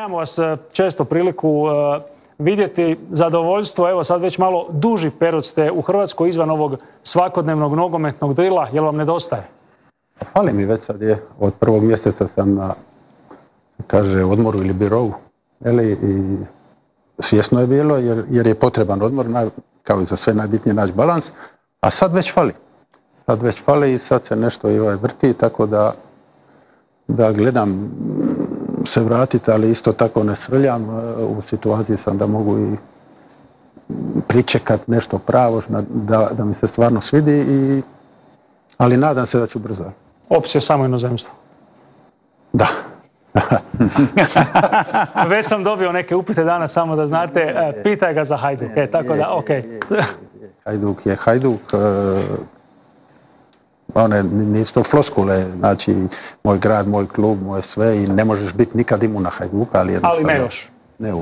nemamo vas često priliku vidjeti. Zadovoljstvo, evo sad već malo duži period ste u Hrvatskoj izvan ovog svakodnevnog nogometnog drila. Jel vam nedostaje? Fali mi već sad je. Od 1. mjeseca sam na, kaže, odmoru ili birovu. I svjesno je bilo jer je potreban odmor, kao i za sve najbitnije naći balans. A sad već fali. Sad već fali i sad se nešto vrti, tako da gledam se vratiti, ali isto tako ne srljam. U situaciji sam da mogu i pričekat nešto pravo, da mi se stvarno svidi, ali nadam se da ću brzo. Opcija samo inozemstvo. Da. Već sam dobio neke upite danas, samo da znate, pitaj ga za Hajduk. Tako da, okej. Hajduk je Hajduk. One nisu to floskule, znači moj grad, moj klub, moje sve i ne možeš biti nikad imun na Hajduka, ali jednostavno... Ali ne još. Ne.